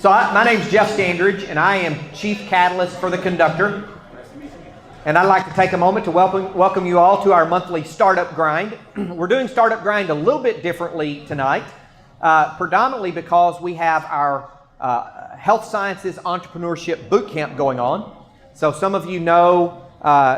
My name's Jeff Standridge, and I am Chief Catalyst for the Conductor. And I'd like to take a moment to welcome you all to our monthly Startup Grind. We're doing Startup Grind a little bit differently tonight, predominantly because we have our Health Sciences Entrepreneurship Boot Camp going on. So some of you know,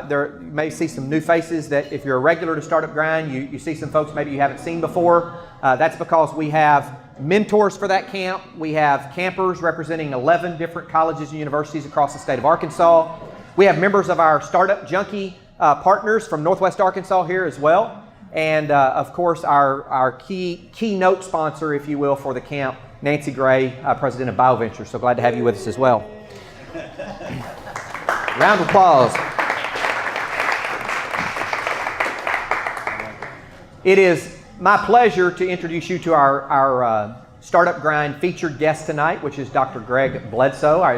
you may see some new faces that if you're a regular to Startup Grind, you see some folks maybe you haven't seen before. That's because we have mentors for that camp. We have campers representing 11 different colleges and universities across the state of Arkansas. We have members of our Startup Junkie partners from Northwest Arkansas here as well. And of course, our keynote sponsor, if you will, for the camp, Nancy Gray, President of BioVenture. So glad to have you with us as well. Round of applause. It is my pleasure to introduce you to our Startup Grind featured guest tonight, which is Dr. Greg Bledsoe, our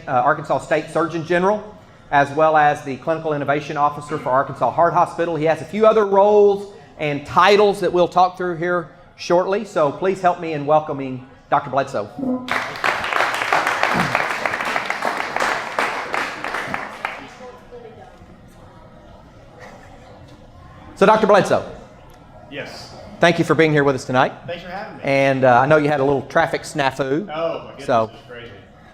Arkansas State Surgeon General, as well as the Clinical Innovation Officer for Arkansas Heart Hospital. He has a few other roles and titles that we'll talk through here shortly, so please help me in welcoming Dr. Bledsoe. So Dr. Bledsoe. Yes. Thank you for being here with us tonight. Thanks for having me. And I know you had a little traffic snafu. Oh, my goodness, so, it's crazy.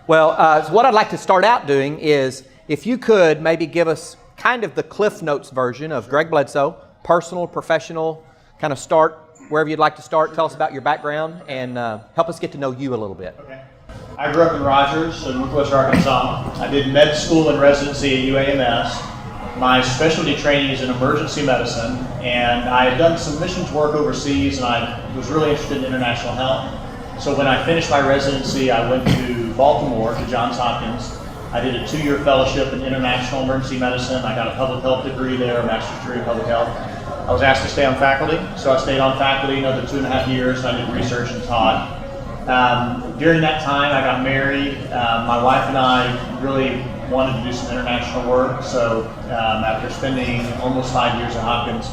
Well, so what I'd like to start out doing is, if you could maybe give us kind of the Cliff Notes version of Greg Bledsoe, personal, professional, kind of start wherever you'd like to start. Tell us about your background and help us get to know you a little bit. Okay. I grew up in Rogers, in Northwest Arkansas. I did med school and residency at UAMS. My specialty training is in emergency medicine, and I had done some missions work overseas, and I was really interested in international health. So when I finished my residency, I went to Baltimore, to Johns Hopkins. I did a 2-year fellowship in international emergency medicine. I got a public health degree there, a master's degree in public health. I was asked to stay on faculty, so I stayed on faculty another 2.5 years, and I did research and taught. During that time, I got married. My wife and I really wanted to do some international work, so after spending almost 5 years at Hopkins,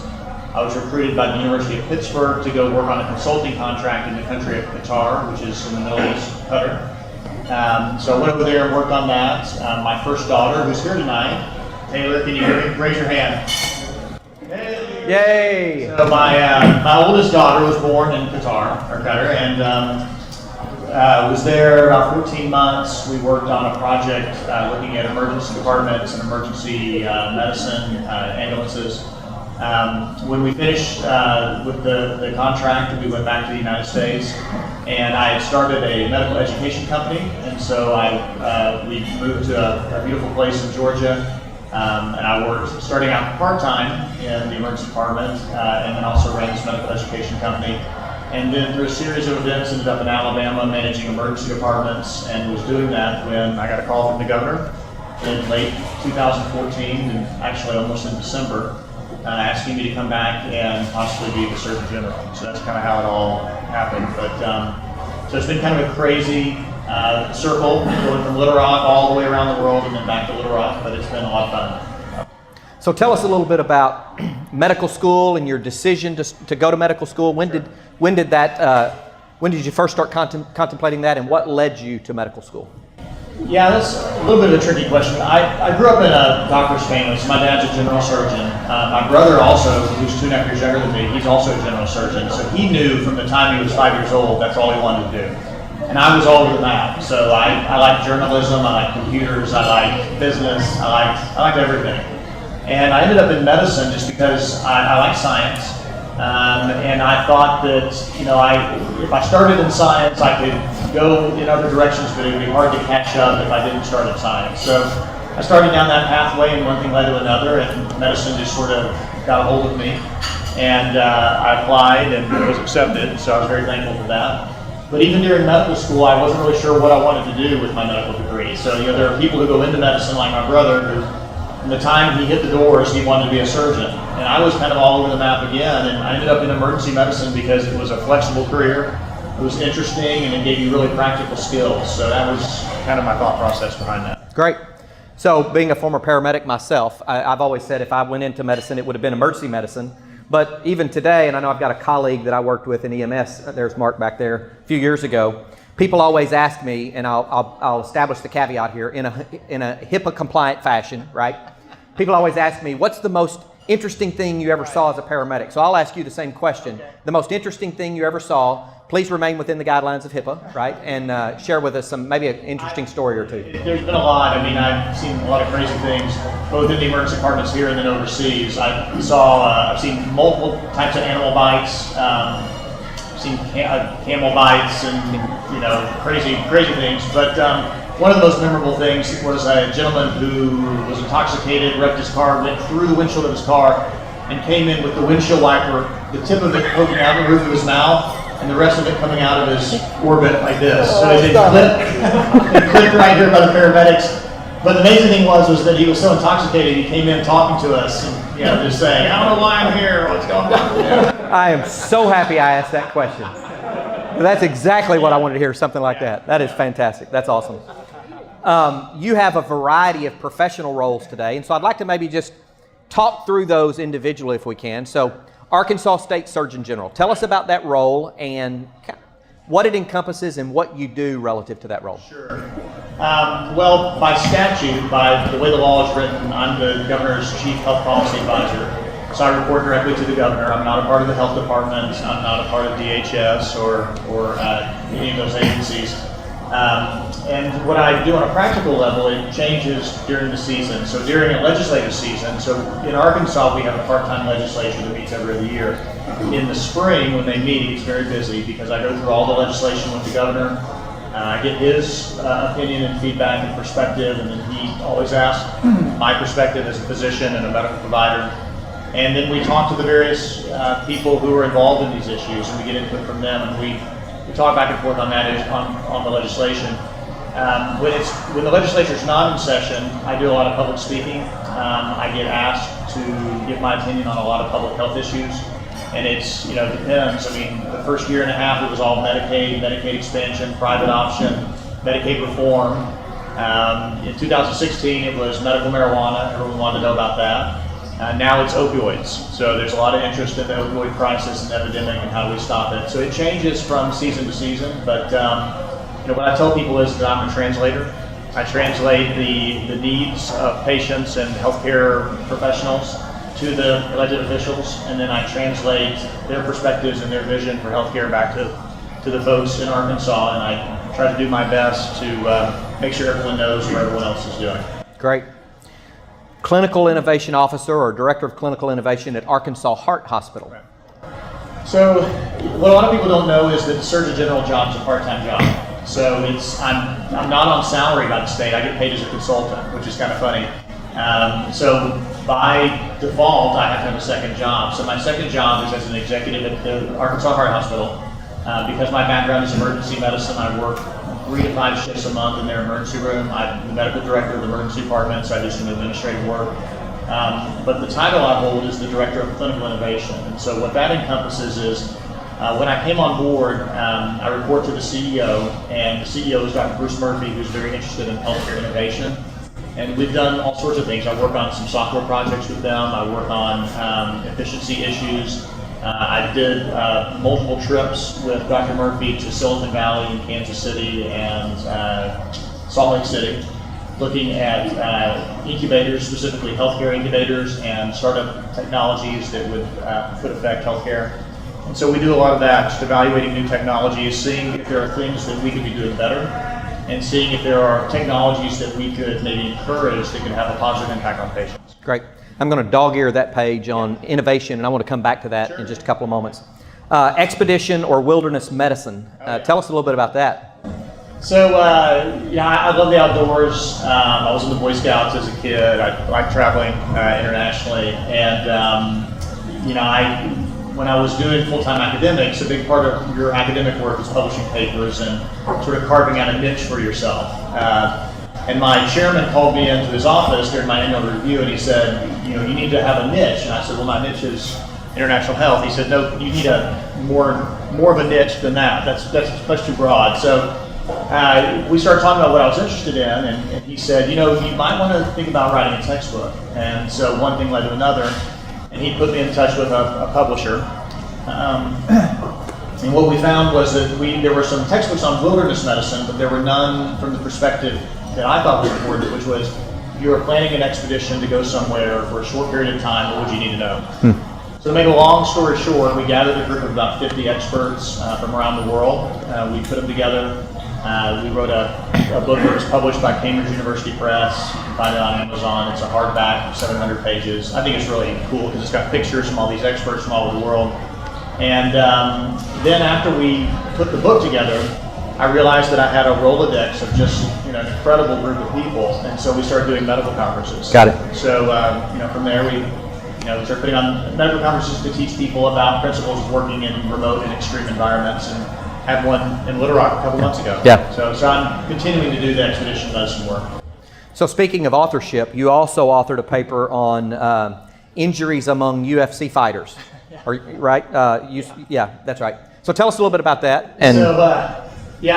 I was recruited by the University of Pittsburgh to go work on a consulting contract in the country of Qatar, which is in the Middle East, Qatar. So I went over there and worked on that. My first daughter, who's here tonight, Taylor, can you hear me? Raise your hand. Yay! So my oldest daughter was born in Qatar, and was there about 14 months. We worked on a project looking at emergency departments and emergency medicine, ambulances. When we finished with the contract, we went back to the United States, and I had started a medical education company, and so we moved to a beautiful place in Georgia, and I worked starting out part-time in the emergency department, and then also ran this medical education company. And then through a series of events, ended up in Alabama managing emergency departments, and was doing that when I got a call from the governor in late 2014, and actually almost in December, asking me to come back and possibly be the Surgeon General. So that's kind of how it all happened. But so it's been kind of a crazy circle, going from Little Rock all the way around the world and then back to Little Rock, but it's been a lot of fun. So tell us a little bit about medical school and your decision to go to medical school. When did you first start contemplating that, and what led you to medical school? Yeah, that's a little bit of a tricky question. I grew up in a doctor's family. So my dad's a general surgeon. My brother also, who's 2.5 years younger than me, he's also a general surgeon. So he knew from the time he was 5 years old, that's all he wanted to do. And I was all over the map. So I like journalism, I like computers, I like business, I liked everything. And I ended up in medicine just because I like science. And I thought that, if I started in science, I could go in other directions, but it would be hard to catch up if I didn't start in science. So I started down that pathway, and one thing led to another, and medicine just sort of got a hold of me. And I applied and was accepted, so I was very thankful for that. But even during medical school, I wasn't really sure what I wanted to do with my medical degree. So, there are people who go into medicine, like my brother, who from the time he hit the doors, he wanted to be a surgeon. And I was kind of all over the map again, and I ended up in emergency medicine because it was a flexible career, it was interesting, and it gave you really practical skills. So that was kind of my thought process behind that. Great. So being a former paramedic myself, I've always said if I went into medicine, it would have been emergency medicine. But even today, and I know I've got a colleague that I worked with in EMS, there's Mark back there, a few years ago, People always ask me, and I'll establish the caveat here in a HIPAA compliant fashion, right? People always ask me, what's the most interesting thing you ever saw as a paramedic? So I'll ask you the same question. The most interesting thing you ever saw, please remain within the guidelines of HIPAA, right? And share with us maybe an interesting story or two. There's been a lot. I mean, I've seen a lot of crazy things, both in the emergency departments here and then overseas. I've seen multiple types of animal bites. I've seen camel bites and, crazy things. But one of the most memorable things was a gentleman who was intoxicated, wrecked his car, went through the windshield of his car, and came in with the windshield wiper, the tip of it poking out the roof of his mouth, and the rest of it coming out of his orbit like this. So it clipped right here by the paramedics. But the amazing thing was that he was so intoxicated, he came in talking to us and just saying, I don't know why I'm here, what's going on? I am so happy I asked that question. That's exactly what I wanted to hear, something like that. That is fantastic. That's awesome. You have a variety of professional roles today, and so I'd like to maybe just talk through those individually if we can. So, Arkansas State Surgeon General. Tell us about that role and what it encompasses and what you do relative to that role. Sure. Well, by statute, by the way the law is written, I'm the governor's chief health policy advisor. So I report directly to the governor. I'm not a part of the health department. I'm not a part of DHS or any of those agencies. And what I do on a practical level, it changes during the season. So during a legislative season, so in Arkansas we have a part-time legislature that meets every other year. In the spring when they meet, it's very busy because I go through all the legislation with the governor. I get his opinion and feedback and perspective, and then he always asks my perspective as a physician and a medical provider. And then we talk to the various people who are involved in these issues, and we get input from them, and we talk back and forth on that on the legislation. When the legislature is not in session, I do a lot of public speaking. I get asked to give my opinion on a lot of public health issues, and it depends. I mean, the first year and a half it was all Medicaid expansion, private option, Medicaid reform. In 2016 it was medical marijuana. Everyone wanted to know about that. Now it's opioids. So there's a lot of interest in the opioid crisis and epidemic and how do we stop it. So it changes from season to season, but what I tell people is that I'm a translator. I translate the needs of patients and healthcare professionals to the elected officials, and then I translate their perspectives and their vision for healthcare back to the folks in Arkansas, and I try to do my best to make sure everyone knows what everyone else is doing. Great. Clinical Innovation Officer or Director of Clinical Innovation at Arkansas Heart Hospital. So what a lot of people don't know is that the Surgeon General job is a part-time job. So I'm not on salary by the state. I get paid as a consultant, which is kind of funny. So by default, I have to have a second job. So my second job is as an executive at the Arkansas Heart Hospital. Because my background is emergency medicine, I work 3 to 5 shifts a month in their emergency room. I'm the medical director of the emergency department, so I do some administrative work. But the title I hold is the Director of Clinical Innovation. And so what that encompasses is, when I came on board, I report to the CEO, and the CEO is Dr. Bruce Murphy, who's very interested in healthcare innovation. And we've done all sorts of things. I work on some software projects with them. I work on efficiency issues. I did multiple trips with Dr. Murphy to Silicon Valley and Kansas City and Salt Lake City, looking at incubators, specifically healthcare incubators and startup technologies that could affect healthcare. And so we do a lot of that, just evaluating new technologies, seeing if there are things that we could be doing better, and seeing if there are technologies that we could maybe encourage that could have a positive impact on patients. Great. I'm going to dog-ear that page on innovation, and I want to come back to that in just a couple of moments. Expedition or wilderness medicine. Tell us a little bit about that. So, I love the outdoors. I was in the Boy Scouts as a kid. I like traveling internationally. And, when I was doing full-time academics, a big part of your academic work is publishing papers and sort of carving out a niche for yourself. And my chairman called me into his office during my annual review, and he said, you need to have a niche. And I said, well, my niche is international health. He said, no, you need a more of a niche than that. That's too broad. So we started talking about what I was interested in, and he said, you might want to think about writing a textbook. And so one thing led to another, and he put me in touch with a publisher. And what we found was that there were some textbooks on wilderness medicine, but there were none from the perspective that I thought was important, which was if you were planning an expedition to go somewhere for a short period of time, what would you need to know? So to make a long story short, we gathered a group of about 50 experts from around the world. We put them together. We wrote a book that was published by Cambridge University Press. You can find it on Amazon. It's a hardback, 700 pages. I think it's really cool because it's got pictures from all these experts from all over the world. And then after we put the book together, I realized that I had a Rolodex of just an incredible group of people, and so we started doing medical conferences. Got it. So from there we started putting on medical conferences to teach people about principles of working in remote and extreme environments, and had one in Little Rock a couple months ago. Yeah. So I'm continuing to do the expedition medicine work. So speaking of authorship, you also authored a paper on injuries among UFC fighters, right? Yeah, that's right. So tell us a little bit about that. And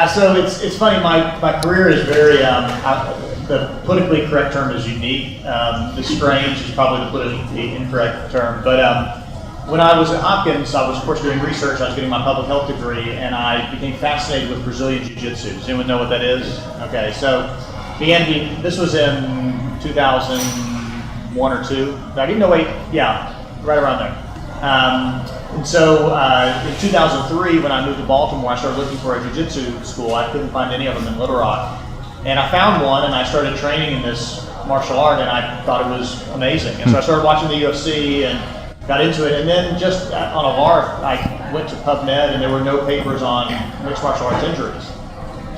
so it's funny. My career is very the politically correct term is unique. The strange is probably the politically incorrect term. But when I was at Hopkins, I was of course doing research. I was getting my public health degree, and I became fascinated with Brazilian Jiu-Jitsu. Does anyone know what that is? Okay, so this was in 2001 or 2. I didn't know. Right around there. And so in 2003, when I moved to Baltimore, I started looking for a jiu-jitsu school. I couldn't find any of them in Little Rock. And I found one, and I started training in this martial art, and I thought it was amazing. And so I started watching the UFC and got into it. And then just on a lark, I went to PubMed, and there were no papers on mixed martial arts injuries.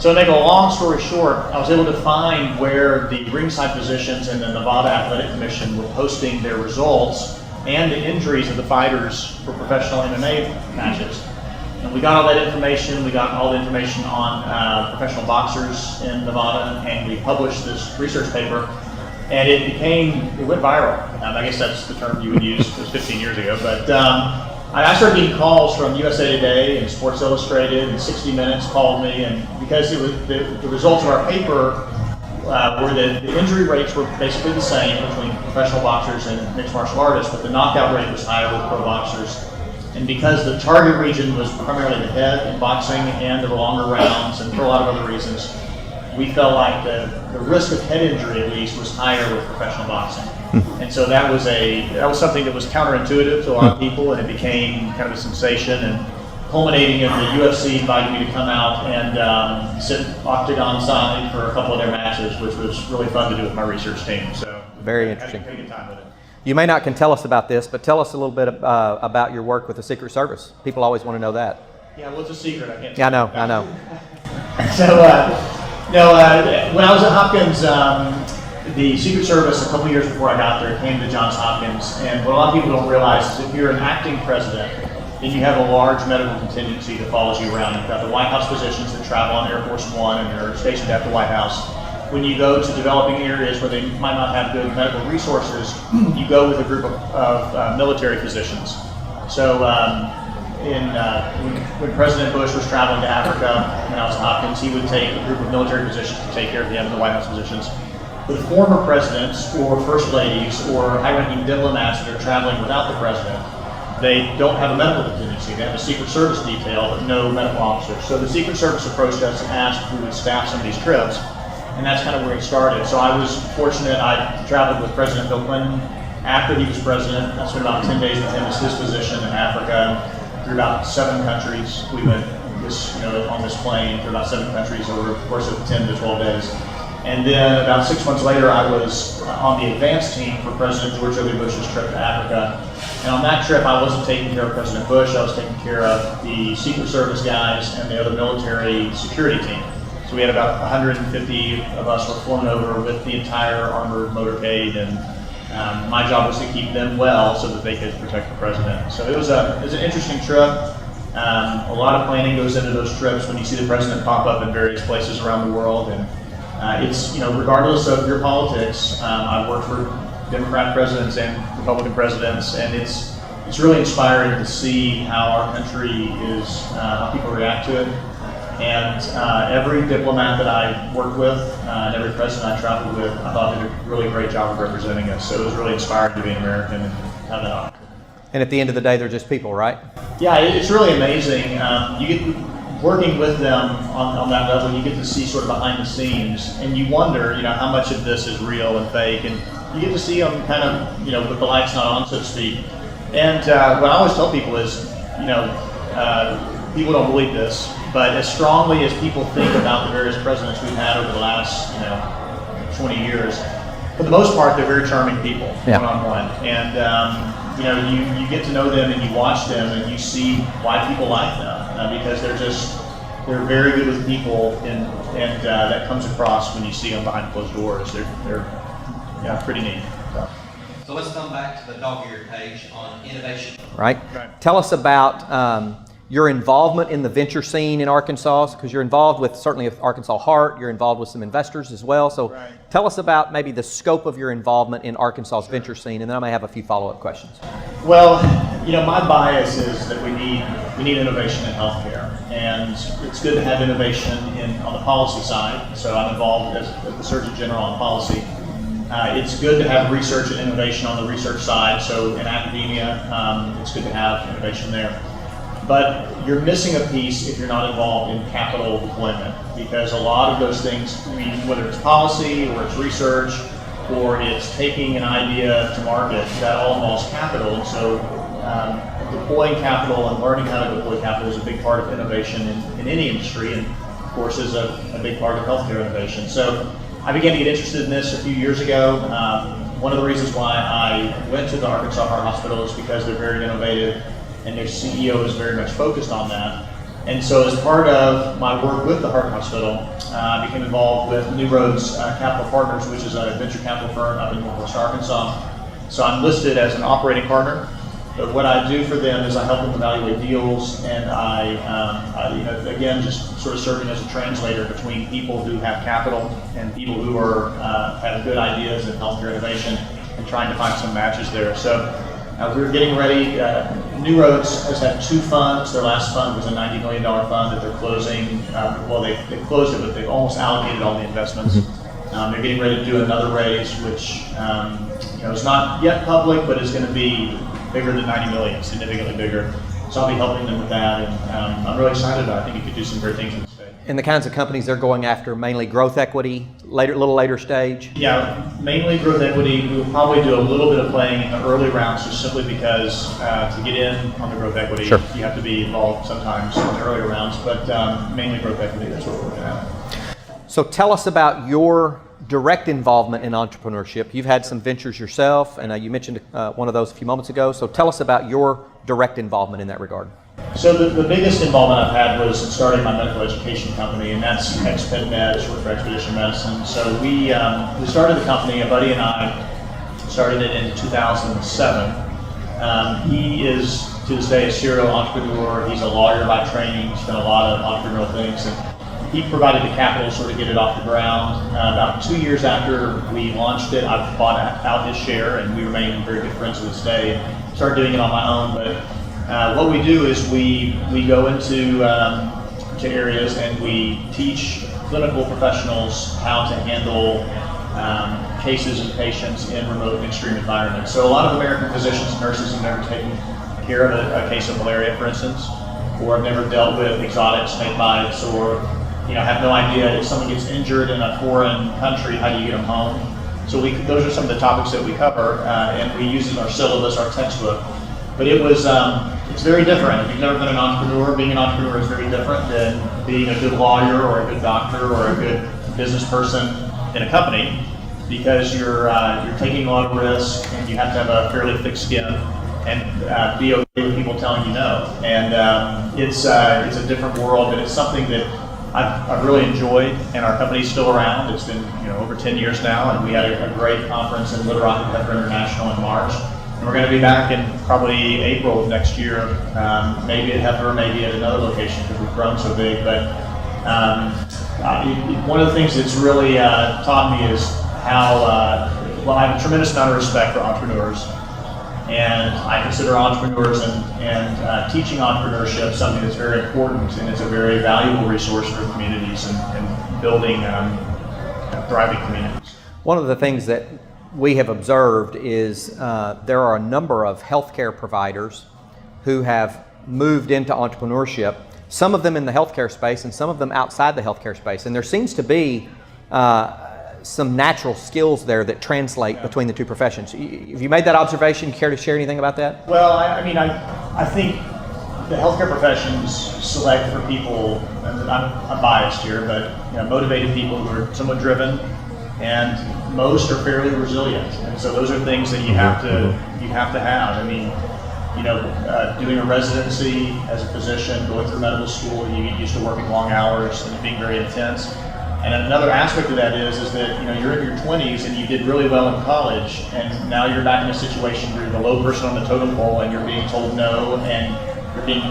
So to make a long story short, I was able to find where the ringside physicians and the Nevada Athletic Commission were posting their results and the injuries of the fighters for professional MMA matches. And we got all that information. We got all the information on professional boxers in Nevada, and we published this research paper. And it went viral. I guess that's the term you would use. It was 15 years ago. But I started getting calls from USA Today and Sports Illustrated, and 60 Minutes called me, and because it was the results of our paper were that the injury rates were basically the same between professional boxers and mixed martial artists, but the knockout rate was higher with pro boxers. And because the target region was primarily the head in boxing, and there were longer rounds, and for a lot of other reasons, we felt like the risk of head injury, at least, was higher with professional boxing. And so that was something that was counterintuitive to a lot of people, and it became kind of a sensation, and culminating in the UFC inviting me to come out and sit octagon side for a couple of their matches, which was really fun to do with my research team. So very interesting. Had a good time with it. You may not can tell us about this, but tell us a little bit about your work with the Secret Service. People always want to know that. Yeah, well, it's a secret. I can't. Yeah, I know. So, when I was at Hopkins, the Secret Service, a couple years before I got there, came to Johns Hopkins. And what a lot of people don't realize is if you're an acting president, then you have a large medical contingency that follows you around. You've got the White House physicians that travel on Air Force One and are stationed at the White House. When you go to developing areas where they might not have good medical resources, you go with a group of military physicians. So when President Bush was traveling to Africa, when I was at Hopkins, he would take a group of military physicians to take care of him, the White House physicians. With former presidents or first ladies or high-ranking diplomats that are traveling without the president, they don't have a medical contingency. They have a Secret Service detail, but no medical officers. So the Secret Service approached us and asked if we would staff some of these trips, and that's kind of where it started. So I was fortunate. I traveled with President Bill Clinton after he was president. I spent about 10 days with him as his physician in Africa. Through about 7 countries. We went on this plane through about 7 countries over the course of 10 to 12 days. And then about 6 months later, I was on the advance team for President George W. Bush's trip to Africa. And on that trip, I wasn't taking care of President Bush. I was taking care of the Secret Service guys and the other military security team. So we had about 150 of us were flown over with the entire armored motorcade, and my job was to keep them well so that they could protect the president. So it was an interesting trip. A lot of planning goes into those trips when you see the president pop up in various places around the world, and it's regardless of your politics. I've worked for Democrat presidents and Republican presidents, and it's really inspiring to see how our country is, how people react to it. And every diplomat that I worked with, and every president I traveled with, I thought did a really great job of representing us. So it was really inspiring to be an American and have that opportunity. And at the end of the day, they're just people, right? Yeah, it's really amazing. You get working with them on that level, you get to see sort of behind the scenes, and you wonder, how much of this is real and fake, and you get to see them kind of, with the lights not on, so to speak. And what I always tell people is, people don't believe this, but as strongly as people think about the various presidents we've had over the last, 20 years, for the most part, they're very charming people, one-on-one. And, you get to know them and you watch them and you see why people like them, because they're very good with people, and that comes across when you see them behind closed doors. They're pretty neat. So let's come back to the dog-eared page on innovation. Right. Tell us about your involvement in the venture scene in Arkansas, because you're involved with certainly with Arkansas Heart, you're involved with some investors as well. So tell us about maybe the scope of your involvement in Arkansas's venture scene, and then I may have a few follow-up questions. Well, my bias is that we need innovation in healthcare, and it's good to have innovation on the policy side. So I'm involved as the Surgeon General on policy. It's good to have research and innovation on the research side. So in academia, it's good to have innovation there. But you're missing a piece if you're not involved in capital deployment, because a lot of those things, whether it's policy or it's research or it's taking an idea to market, that all involves capital. And so deploying capital and learning how to deploy capital is a big part of innovation in any industry, and of course is a big part of healthcare innovation. So I began to get interested in this a few years ago. One of the reasons why I went to the Arkansas Heart Hospital is because they're very innovative, and their CEO is very much focused on that. And so as part of my work with the Heart Hospital, I became involved with New Roads Capital Partners, which is a venture capital firm up in Northwest Arkansas. So I'm listed as an operating partner, but what I do for them is I help them evaluate deals, and I again, just sort of serving as a translator between people who have capital and people who are have good ideas in healthcare innovation, and trying to find some matches there. So we're getting ready. New Roads has had two funds. Their last fund was a $90 million fund that they're closing. They've closed it, but they've almost allocated all the investments. They're getting ready to do another raise, which is not yet public, but is going to be bigger than 90 million, significantly bigger. So I'll be helping them with that, and I'm really excited about it. I think you could do some great things in the state. And the kinds of companies they're going after, mainly growth equity, a little later stage? Yeah, mainly growth equity. We'll probably do a little bit of playing in the early rounds, just simply because to get in on the growth equity, you have to be involved sometimes in the earlier rounds, but mainly growth equity, that's what we're looking at. So tell us about your direct involvement in entrepreneurship. You've had some ventures yourself, and you mentioned one of those a few moments ago. So tell us about your direct involvement in that regard. So the biggest involvement I've had was in starting my medical education company, and that's Exped Med, short for Expedition Medicine. So we started the company, a buddy and I started it in 2007. He is, to this day, a serial entrepreneur. He's a lawyer by training. He's done a lot of entrepreneurial things, and he provided the capital to sort of get it off the ground. About 2 years after we launched it, I bought out his share, and we remain very good friends to this day, and started doing it on my own. But what we do is we go into to areas and we teach clinical professionals how to handle cases and patients in remote and extreme environments. So a lot of American physicians and nurses have never taken care of a case of malaria, for instance, or have never dealt with exotic snake bites, or have no idea if someone gets injured in a foreign country, how do you get them home? So those are some of the topics that we cover, and we use in our syllabus, our textbook. But it's very different. If you've never been an entrepreneur, being an entrepreneur is very different than being a good lawyer or a good doctor or a good business person in a company, because you're taking a lot of risk, and you have to have a fairly thick skin and be okay with people telling you no. And it's a different world, but it's something that I've really enjoyed, and our company's still around. It's been over 10 years now, and we had a great conference in Little Rock and Pepper International in March. And we're going to be back in probably April of next year, maybe at Heifer, maybe at another location, because we've grown so big. But one of the things that's really taught me is how, I have a tremendous amount of respect for entrepreneurs. And I consider entrepreneurs and teaching entrepreneurship something that's very important, and it's a very valuable resource for communities and building thriving communities. One of the things that we have observed is there are a number of healthcare providers who have moved into entrepreneurship, some of them in the healthcare space and some of them outside the healthcare space. And there seems to be some natural skills there that translate between the two professions. Have you made that observation? Care to share anything about that? Well, I think the healthcare professions select for people, and I'm biased here, but motivated people who are somewhat driven, and most are fairly resilient. And so those are things that you have to have. I mean, doing a residency as a physician, going through medical school, you get used to working long hours and it being very intense. And another aspect of that is that you're in your 20s and you did really well in college, and now you're back in a situation where you're the low person on the totem pole and you're being told no, and you're being,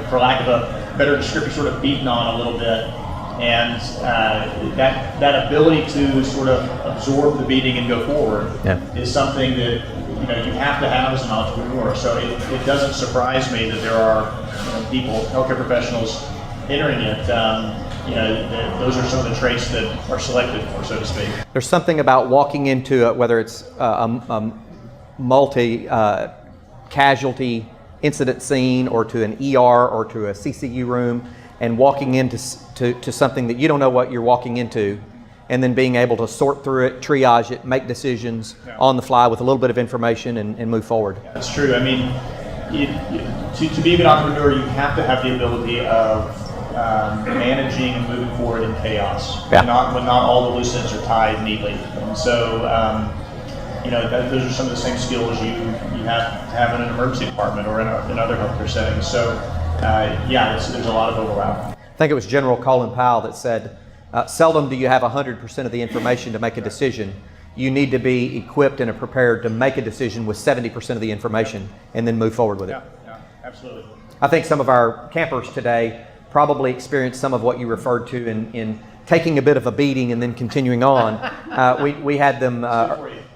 for lack of a better description, sort of beaten on a little bit. And that ability to sort of absorb the beating and go forward is something that you have to have as an entrepreneur. So it doesn't surprise me that there are people, healthcare professionals, entering it. Those are some of the traits that are selected for, so to speak. There's something about walking into whether it's a multi-casualty incident scene or to an ER or to a CCU room, and walking into something that you don't know what you're walking into, and then being able to sort through it, triage it, make decisions on the fly with a little bit of information and move forward. Yeah, that's true. I mean, to be a good entrepreneur, you have to have the ability of managing and moving forward in chaos, when not all the loose ends are tied neatly. And so, those are some of the same skills you have to have in an emergency department or in other healthcare settings. So, there's a lot of overlap. I think it was General Colin Powell that said, seldom do you have 100% of the information to make a decision. You need to be equipped and prepared to make a decision with 70% of the information and then move forward with it. Yeah, absolutely. I think some of our campers today probably experienced some of what you referred to in taking a bit of a beating and then continuing on. We had them,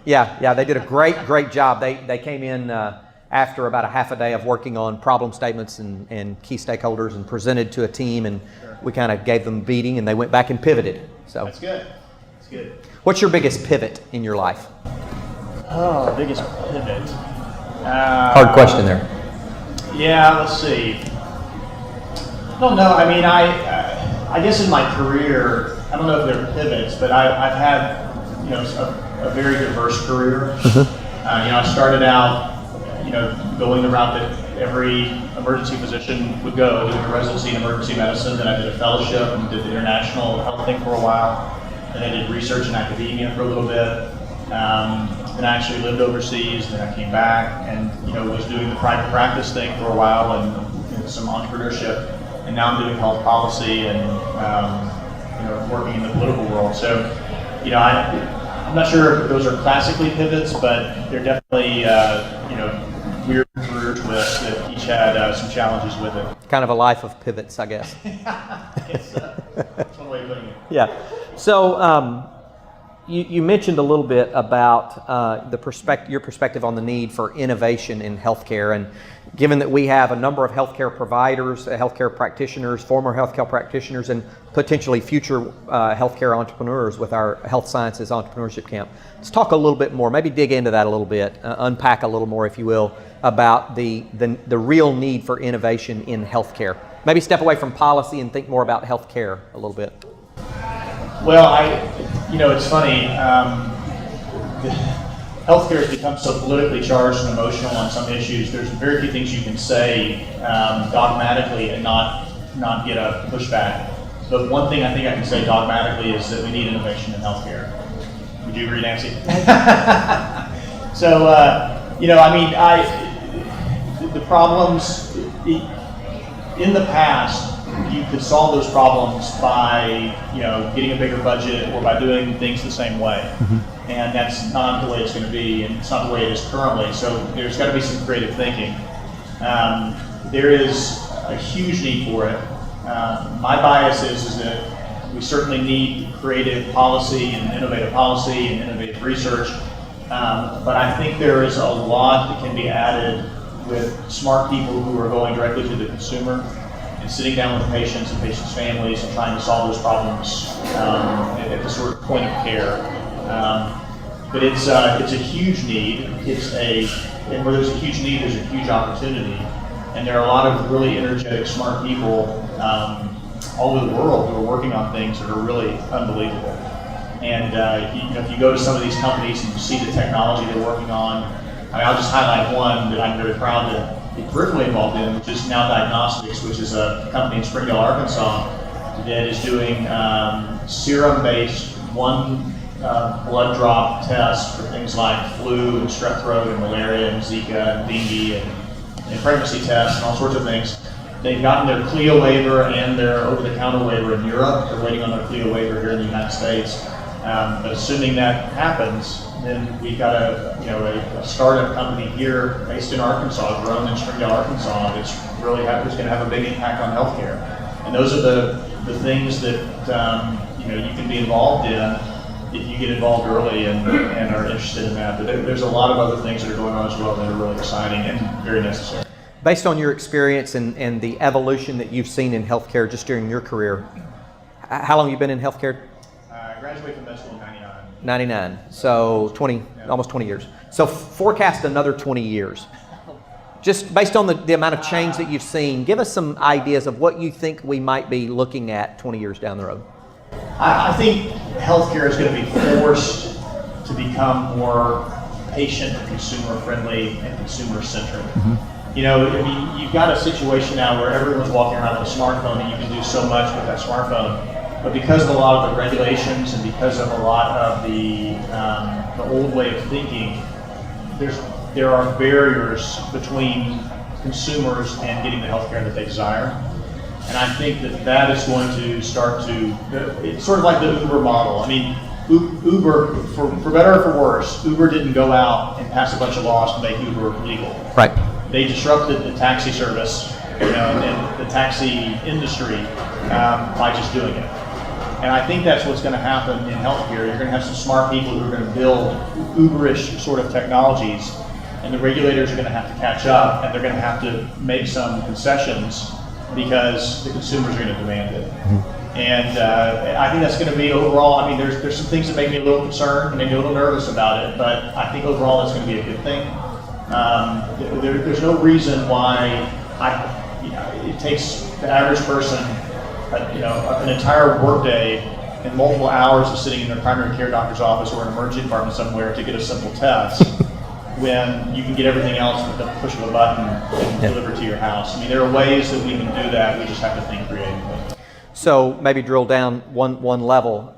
they did a great job. They came in after about a half a day of working on problem statements and key stakeholders and presented to a team, and we kind of gave them a beating and they went back and pivoted. So that's good. That's good. What's your biggest pivot in your life? Oh, biggest pivot. Hard question there. Yeah, let's see. I don't know. I mean, I guess in my career, I don't know if they're pivots, but I've had a very diverse career. I started out going the route that every emergency physician would go, doing a residency in emergency medicine. Then I did a fellowship and did the international health thing for a while. Then I did research in academia for a little bit. Then I actually lived overseas. Then I came back and was doing the private practice thing for a while and some entrepreneurship. And now I'm doing health policy and working in the political world. So I'm not sure if those are classically pivots, but they're definitely weird career twists that each had some challenges with it. Kind of a life of pivots, I guess. That's one way of putting it. Yeah. So you mentioned a little bit about your perspective on the need for innovation in healthcare, and given that we have a number of healthcare providers, healthcare practitioners, former healthcare practitioners, and potentially future healthcare entrepreneurs with our Health Sciences Entrepreneurship Camp, let's talk a little bit more, maybe dig into that a little bit, unpack a little more, if you will, about the real need for innovation in healthcare. Maybe step away from policy and think more about healthcare a little bit. Well, it's funny. Healthcare has become so politically charged and emotional on some issues. There's very few things you can say dogmatically and not get a pushback. But one thing I think I can say dogmatically is that we need innovation in healthcare. Would you agree, Nancy? So, the problems in the past, you could solve those problems by getting a bigger budget or by doing things the same way. Mm-hmm. And that's not the way it's going to be, and it's not the way it is currently. So there's got to be some creative thinking. There is a huge need for it. My bias is that we certainly need creative policy and innovative policy and innovative research. But I think there is a lot that can be added with smart people who are going directly to the consumer and sitting down with patients and patients' families and trying to solve those problems at the sort of point of care. But it's a huge need. And where there's a huge need, there's a huge opportunity. And there are a lot of really energetic, smart people all over the world who are working on things that are really unbelievable. And if you go to some of these companies and you see the technology they're working on, I'll just highlight one that I'm very proud to be peripherally involved in, which is Now Diagnostics, which is a company in Springdale, Arkansas, that is doing serum-based blood drop tests for things like flu and strep throat and malaria and Zika and dengue and pregnancy tests and all sorts of things. They've gotten their CLIA waiver and their over-the-counter waiver in Europe. They're waiting on their CLIA waiver here in the United States. But assuming that happens, then we've got a startup company here based in Arkansas, grown in Springdale, Arkansas, that's really is going to have a big impact on healthcare. And those are the things that you can be involved in if you get involved early and are interested in that. But there's a lot of other things that are going on as well that are really exciting and very necessary. Based on your experience and the evolution that you've seen in healthcare just during your career, how long have you been in healthcare? I graduated from med school in 99. 99, so almost 20 years. So forecast another 20 years. Just based on the amount of change that you've seen, give us some ideas of what you think we might be looking at 20 years down the road. I think healthcare is going to be forced to become more patient and consumer friendly and consumer centric. Mm-hmm. You've got a situation now where everyone's walking around with a smartphone and you can do so much with that smartphone. But because of a lot of the regulations and because of a lot of the old way of thinking, there are barriers between consumers and getting the healthcare that they desire. And I think that is going to start to, it's sort of like the Uber model. I mean, Uber, for better or for worse, Uber didn't go out and pass a bunch of laws to make Uber legal. Right. They disrupted the taxi service, and the taxi industry by just doing it. And I think that's what's going to happen in healthcare. You're going to have some smart people who are going to build Uberish sort of technologies, and the regulators are going to have to catch up, and they're going to have to make some concessions because the consumers are going to demand it. Mm-hmm. And I think that's going to be overall, I mean, there's some things that make me a little concerned, maybe a little nervous about it, but I think overall it's going to be a good thing. There's no reason why it takes the average person an entire workday and multiple hours of sitting in their primary care doctor's office or an emergency department somewhere to get a simple test when you can get everything else with the push of a button and delivered to your house. I mean, there are ways that we can do that. We just have to think creatively. So maybe drill down one level.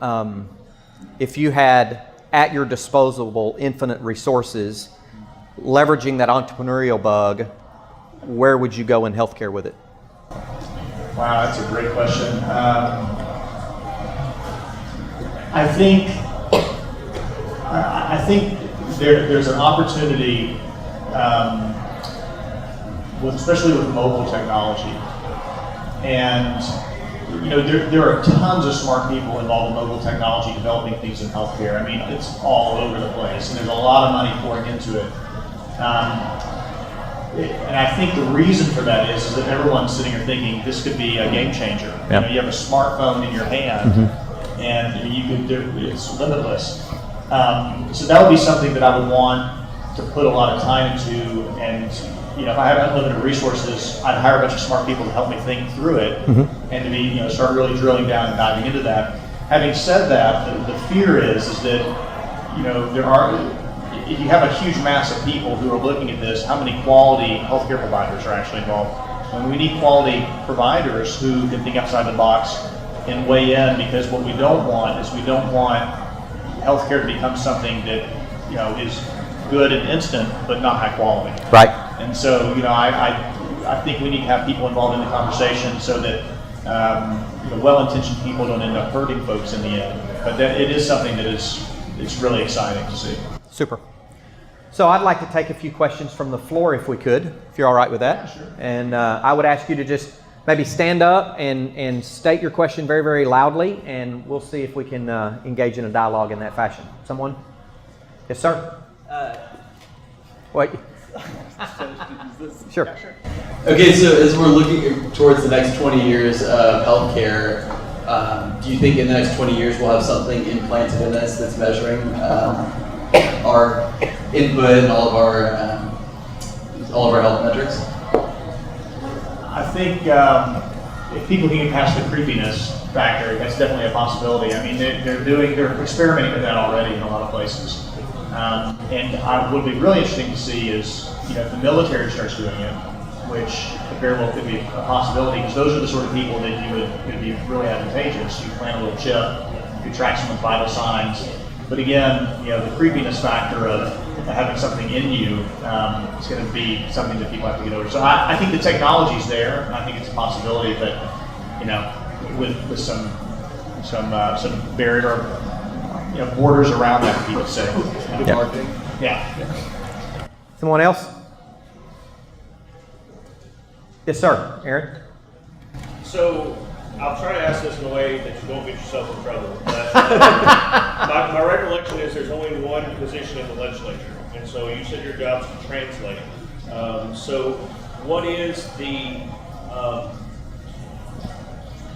If you had at your disposal infinite resources, leveraging that entrepreneurial bug, where would you go in healthcare with it? Wow, that's a great question. I think there's an opportunity, especially with mobile technology, and there are tons of smart people involved in mobile technology developing things in healthcare. I mean, it's all over the place, and there's a lot of money pouring into it. And I think the reason for that is that everyone's sitting here thinking this could be a game changer. Yep. You have a smartphone in your hand, mm-hmm. and you can it's limitless. So that would be something that I would want to put a lot of time into. And if I have unlimited resources, I'd hire a bunch of smart people to help me think through it, mm-hmm. and to be start really drilling down and diving into that. Having said that, the fear is that if you have a huge mass of people who are looking at this, how many quality healthcare providers are actually involved? And we need quality providers who can think outside the box and weigh in, because what we don't want is healthcare to become something that is good and instant but not high quality. Right. And so I think we need to have people involved in the conversation so that well-intentioned people don't end up hurting folks in the end. But that it is something that it's really exciting to see. Super. So I'd like to take a few questions from the floor if we could, if you're all right with that. Yeah, sure. And I would ask you to just maybe stand up and state your question very, very loudly, and we'll see if we can engage in a dialogue in that fashion. Someone? Yes, sir? Wait. Sure. Yeah, sure. Okay, so as we're looking towards the next 20 years of healthcare, do you think in the next 20 years we'll have something implanted in us that's measuring our input and all of our health metrics? I think if people can get past the creepiness factor, that's definitely a possibility. I mean, they're experimenting with that already in a lot of places. And what would be really interesting to see is, if the military starts doing it, which very well could be a possibility, because those are the sort of people that would be really advantageous. You plant a little chip, you track someone's vital signs. But again, the creepiness factor of having something in you is going to be something that people have to get over. So I think the technology's there, and I think it's a possibility, but with some barrier, borders around that, people say. Yeah. Someone else? Yes, sir. Aaron? So I'll try to ask this in a way that you don't get yourself in trouble. But my recollection is there's only one position in the legislature, and so you said your job's to translate. So what is the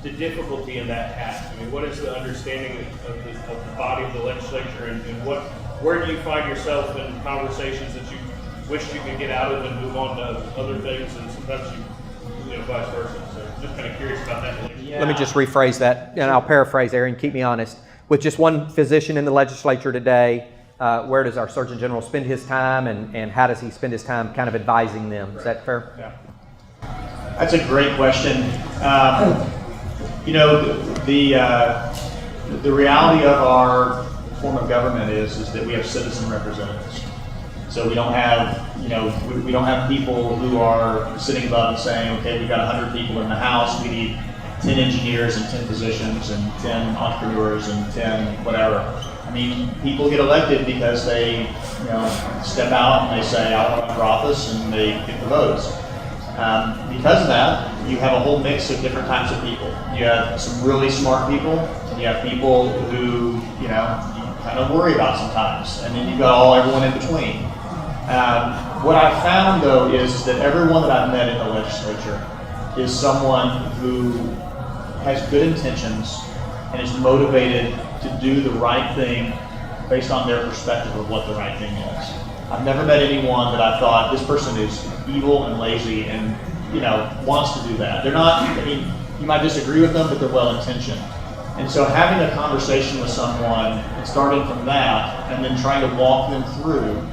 difficulty in that task? I mean, what is the understanding of the body of the legislature, and where do you find yourself in conversations that you wish you could get out of and move on to other things, and sometimes vice versa? So just kind of curious about that relationship. Let me just rephrase that, and I'll paraphrase, Aaron, keep me honest. With just one physician in the legislature today, where does our Surgeon General spend his time, and how does he spend his time kind of advising them? Is that fair? Yeah. That's a great question. The reality of our form of government is that we have citizen representatives. So we don't have, we don't have people who are sitting above and saying, okay, we've got 100 people in the House, we need 10 engineers and 10 physicians and 10 entrepreneurs and 10 whatever. I mean, people get elected because they, step out and they say, I want to run for office, and they get the votes. Because of that, you have a whole mix of different types of people. You have some really smart people, and you have people who, you kind of worry about sometimes, and then you've got everyone in between. What I've found, though, is that everyone that I've met in the legislature is someone who has good intentions and is motivated to do the right thing based on their perspective of what the right thing is. I've never met anyone that I thought, this person is evil and lazy and, wants to do that. They're not, you might disagree with them, but they're well-intentioned. And so having a conversation with someone and starting from that and then trying to walk them through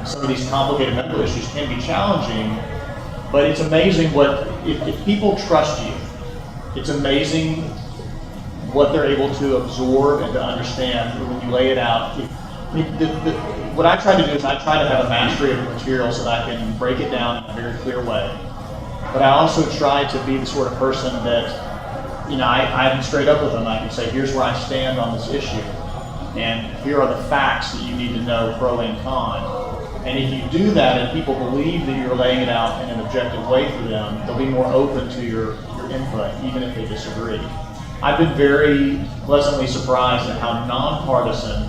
some of these complicated medical issues can be challenging, but it's amazing if people trust you, it's amazing what they're able to absorb and to understand when you lay it out. What I try to do is I try to have a mastery of the material so that I can break it down in a very clear way. But I also try to be the sort of person that, I'm straight up with them. I can say, here's where I stand on this issue. And here are the facts that you need to know, pro and con. And if you do that and people believe that you're laying it out in an objective way for them, they'll be more open to your input, even if they disagree. I've been very pleasantly surprised at how nonpartisan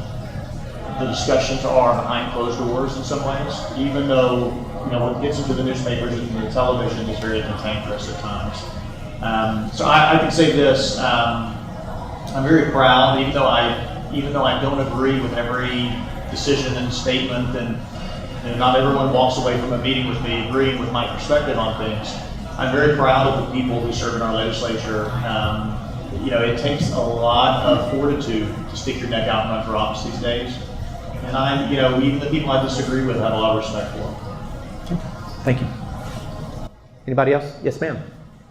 the discussions are behind closed doors in some ways, even though what gets into the newspapers and the television is very cantankerous at times. So I can say this: I'm very proud, even though I don't agree with every decision and statement, and not everyone walks away from a meeting with me agreeing with my perspective on things. I'm very proud of the people who serve in our legislature. It takes a lot of fortitude to stick your neck out and run for office these days. And even the people I disagree with, I have a lot of respect for them. Thank you. Anybody else? Yes, ma'am.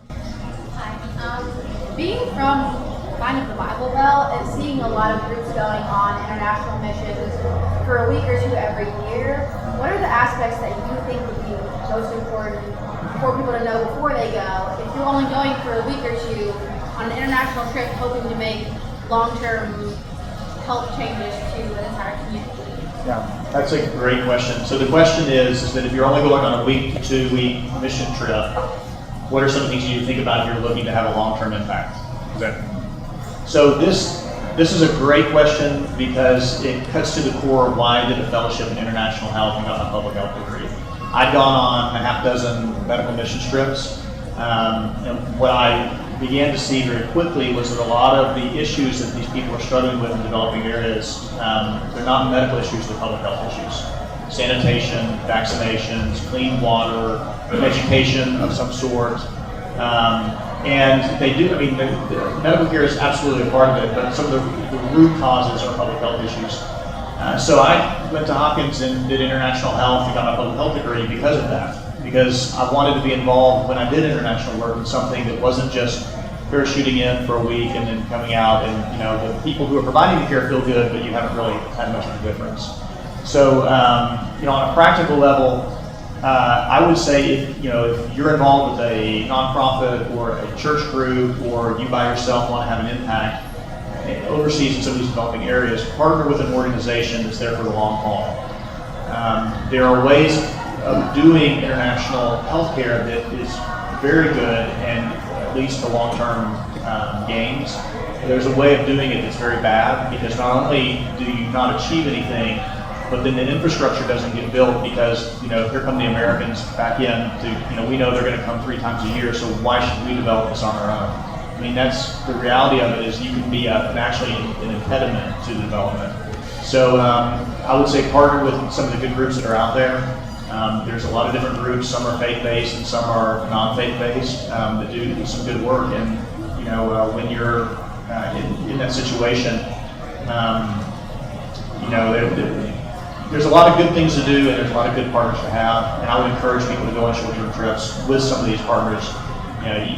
Hi. Being from kind of the Bible Belt and seeing a lot of groups going on international missions for a week or two every year, what are the aspects that you think would be most important for people to know before they go? If you're only going for a week or two on an international trip hoping to make long-term health changes to an entire community? Yeah, that's a great question. So the question is that if you're only going on a week to 2 week mission trip, what are some things you need to think about if you're looking to have a long-term impact? So this is a great question because it cuts to the core of why I did a fellowship in international health and got my public health degree. I'd gone on a half dozen medical mission trips, and what I began to see very quickly was that a lot of the issues that these people are struggling with in developing areas, they're not medical issues, they're public health issues. Sanitation, vaccinations, clean water, education of some sort. And they do, I mean, the medical care is absolutely a part of it, but some of the root causes are public health issues. So I went to Hopkins and did international health and got my public health degree because of that. Because I wanted to be involved when I did international work in something that wasn't just parachuting in for a week and then coming out, and you know, the people who are providing the care feel good, but you haven't really had much of a difference. So, you know, on a practical level, I would say if you're involved with a nonprofit or a church group, or you by yourself want to have an impact overseas in some of these developing areas, partner with an organization that's there for the long haul. There are ways of doing international healthcare that is very good and leads to long-term gains. There's a way of doing it that's very bad, because not only do you not achieve anything, but then the infrastructure doesn't get built, because here come the Americans back in to, we know they're going to come 3 times a year, so why should we develop this on our own? I mean, that's the reality of it, is you can be actually an impediment to the development. So I would say partner with some of the good groups that are out there. There's a lot of different groups. Some are faith-based and some are non-faith-based that do some good work. And when you're in that situation, there's a lot of good things to do, and there's a lot of good partners to have. And I would encourage people to go on short-term trips with some of these partners,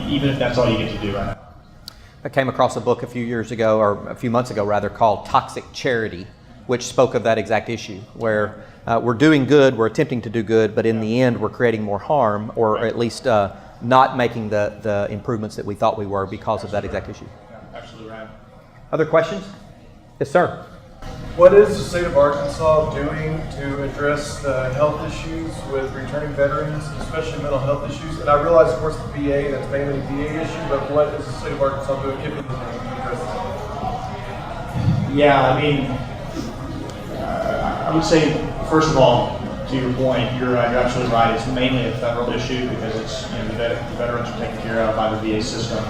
even if that's all you get to do right now. I came across a book a few months ago rather, called Toxic Charity, which spoke of that exact issue, where we're doing good, we're attempting to do good, but in the end we're creating more harm, or at least not making the improvements that we thought we were because of that exact issue. Yeah, absolutely right. Other questions? Yes, sir. What is the state of Arkansas doing to address the health issues with returning veterans, especially mental health issues? And I realize, of course, the VA, that's mainly a VA issue, but what is the state of Arkansas doing, if anything, to address that? Yeah, I mean, I would say, first of all, to your point, you're absolutely right. It's mainly a federal issue, because it's the veterans are taken care of by the VA system.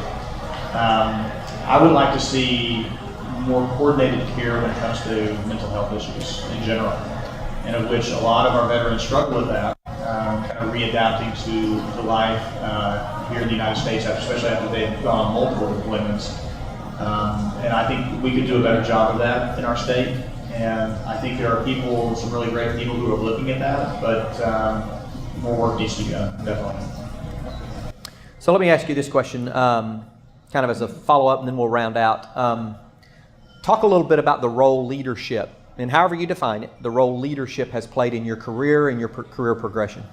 I would like to see more coordinated care when it comes to mental health issues in general, and of which a lot of our veterans struggle with that, kind of readapting to life here in the United States, especially after they've gone on multiple deployments. And I think we could do a better job of that in our state. And I think there are people, some really great people, who are looking at that, but more work needs to be done, definitely. So let me ask you this question, kind of as a follow-up, and then we'll round out. Talk a little bit about the role leadership, and however you define it, the role leadership has played in your career and your career progression.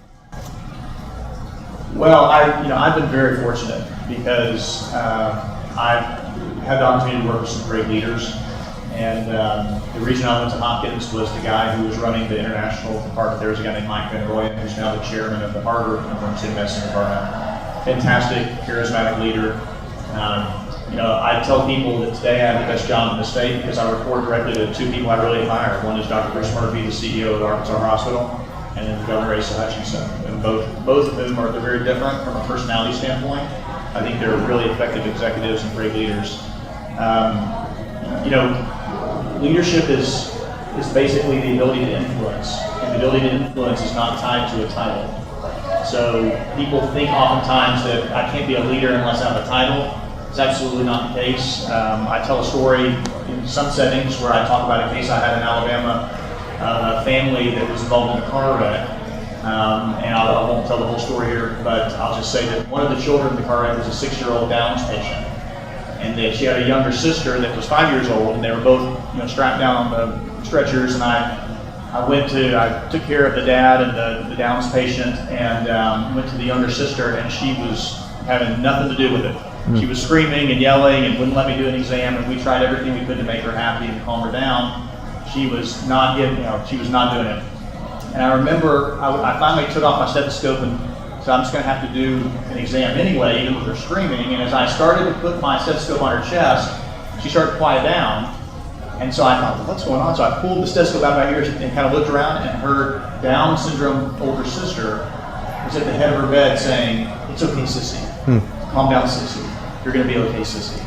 Well, I've been very fortunate, because I've had the opportunity to work with some great leaders. And the reason I went to Hopkins was the guy who was running the international department. There was a guy named Mike Van Royen, who's now the chairman of the Harvard Emergency Medicine Department. Fantastic, charismatic leader. I tell people that today I have the best job in the state, because I report directly to 2 people I really admire. One is Dr. Bruce Murphy, the CEO of the Arkansas Hospital, and then Governor Asa Hutchinson. And both of whom they're very different from a personality standpoint. I think they're really effective executives and great leaders. Leadership is basically the ability to influence, and the ability to influence is not tied to a title. So people think oftentimes that I can't be a leader unless I have a title. It's absolutely not the case. I tell a story in some settings where I talk about a case I had in Alabama, a family that was involved in a car wreck. And I won't tell the whole story here, but I'll just say that one of the children in the car wreck was a 6-year-old Down's patient. And that she had a younger sister that was 5 years old, and they were both strapped down on the stretchers. And I took care of the dad and the Down's patient, and went to the younger sister, and she was having nothing to do with it. She was screaming and yelling and wouldn't let me do an exam, and we tried everything we could to make her happy and calm her down. She was not she was not doing it. And I remember I finally took off my stethoscope and said, I'm just going to have to do an exam anyway, even with her screaming. And as I started to put my stethoscope on her chest, she started to quiet down. And so I thought, well, what's going on? So I pulled the stethoscope out of my ears and kind of looked around, and her Down syndrome older sister was at the head of her bed saying, "It's okay, sissy. Calm down, sissy." you're going to be okay, sissy.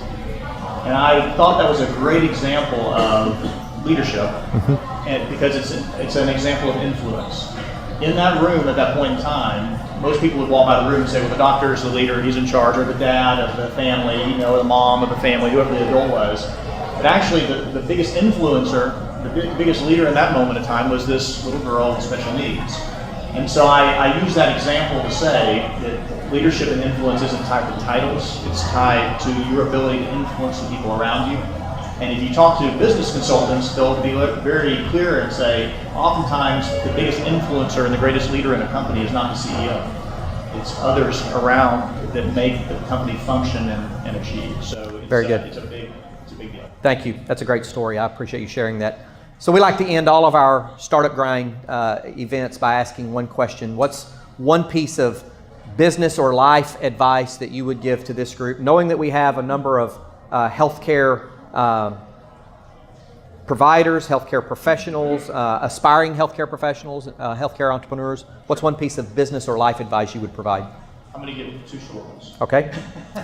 And I thought that was a great example of leadership, and because it's an example of influence. In that room at that point in time, most people would walk by the room and say, well, the doctor is the leader, he's in charge, or the dad of the family, the mom of the family, whoever the adult was. But actually, the biggest influencer, the biggest leader in that moment of time was this little girl with special needs. And so I use that example to say that leadership and influence isn't tied to titles, it's tied to your ability to influence the people around you. And if you talk to business consultants, they'll be very clear and say, oftentimes the biggest influencer and the greatest leader in a company is not the CEO. It's others around that make the company function and achieve. So it's, Very good. It's a big deal. Thank you. That's a great story. I appreciate you sharing that. So we like to end all of our Startup Grind events by asking one question. What's one piece of business or life advice that you would give to this group, knowing that we have a number of healthcare providers, healthcare professionals, aspiring healthcare professionals, healthcare entrepreneurs? What's one piece of business or life advice you would provide? I'm going to give 2 short ones. Okay,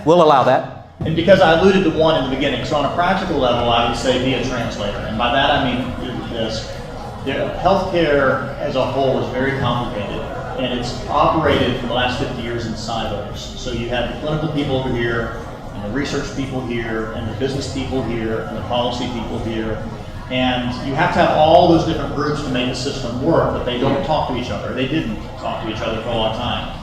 we'll allow that. And because I alluded to one in the beginning, so on a practical level, I would say be a translator. And by that I mean this. Healthcare as a whole is very complicated, and it's operated for the last 50 years in silos. So you have the clinical people over here, and the research people here, and the business people here, and the policy people here. And you have to have all those different groups to make the system work, but they don't talk to each other. They didn't talk to each other for a long time.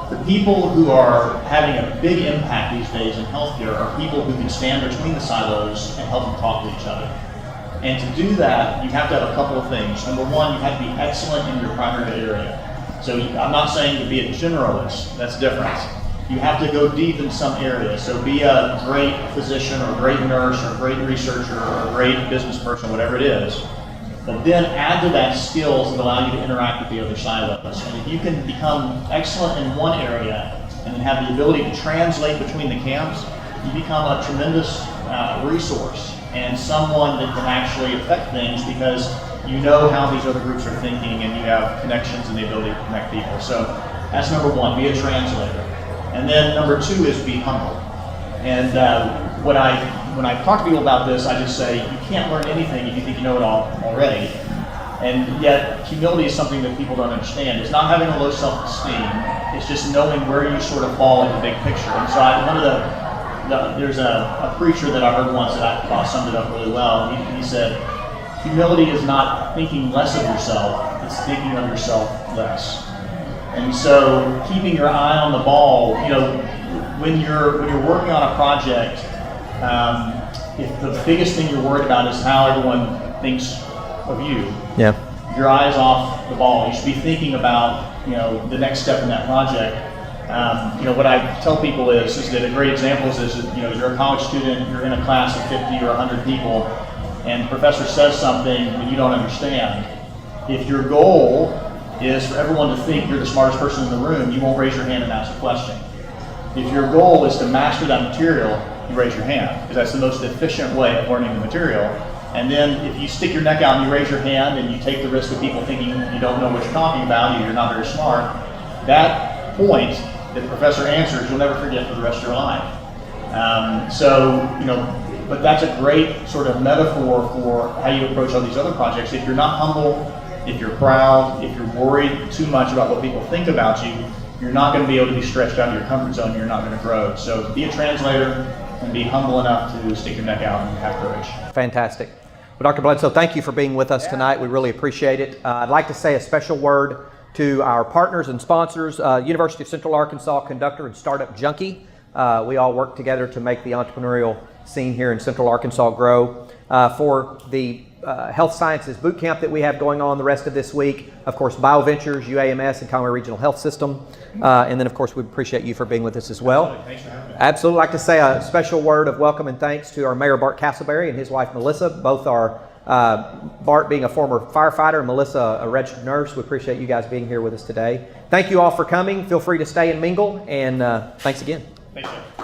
The people who are having a big impact these days in healthcare are people who can stand between the silos and help them talk to each other. And to do that, you have to have a couple of things. Number one, you have to be excellent in your primary area. So I'm not saying to be a generalist, that's different. You have to go deep in some area. So be a great physician or a great nurse or a great researcher or a great business person, whatever it is. But then add to that skills that allow you to interact with the other silos. And if you can become excellent in one area and then have the ability to translate between the camps, you become a tremendous resource and someone that can actually affect things because you know how these other groups are thinking and you have connections and the ability to connect people. So that's number one, be a translator. And then number 2 is be humble. And when I talk to people about this, I just say, you can't learn anything if you think you know it all already. And yet, humility is something that people don't understand. It's not having a low self-esteem. It's just knowing where you sort of fall in the big picture. And so there's a preacher that I heard once that I thought summed it up really well. He said, humility is not thinking less of yourself, it's thinking of yourself less. And so keeping your eye on the ball, when you're working on a project, if the biggest thing you're worried about is how everyone thinks of you, your eye's off the ball. You should be thinking about the next step in that project. What I tell people is that a great example is that you're a college student, you're in a class of 50 or 100 people, and the professor says something that you don't understand. If your goal is for everyone to think you're the smartest person in the room, you won't raise your hand and ask a question. If your goal is to master that material, you raise your hand, because that's the most efficient way of learning the material. And then if you stick your neck out and you raise your hand and you take the risk of people thinking you don't know what you're talking about, you're not very smart, that point that the professor answers, you'll never forget for the rest of your life. But that's a great sort of metaphor for how you approach all these other projects. If you're not humble, if you're proud, if you're worried too much about what people think about you, you're not going to be able to be stretched out of your comfort zone, you're not going to grow. So be a translator and be humble enough to stick your neck out and have courage. Fantastic. Well, Dr. Bledsoe, thank you for being with us tonight. We really appreciate it. I'd like to say a special word to our partners and sponsors, University of Central Arkansas Conductor and Startup Junkie. We all work together to make the entrepreneurial scene here in Central Arkansas grow. For the Health Sciences Boot Camp that we have going on the rest of this week, of course, BioVentures, UAMS, and Conway Regional Health System. And then, of course, we appreciate you for being with us as well. Thanks for having me. Absolutely. I'd like to say a special word of welcome and thanks to our Mayor Bart Castleberry and his wife Melissa. Both are Bart being a former firefighter and Melissa a registered nurse. We appreciate you guys being here with us today. Thank you all for coming. Feel free to stay and mingle, and thanks again. Thanks, Jeff.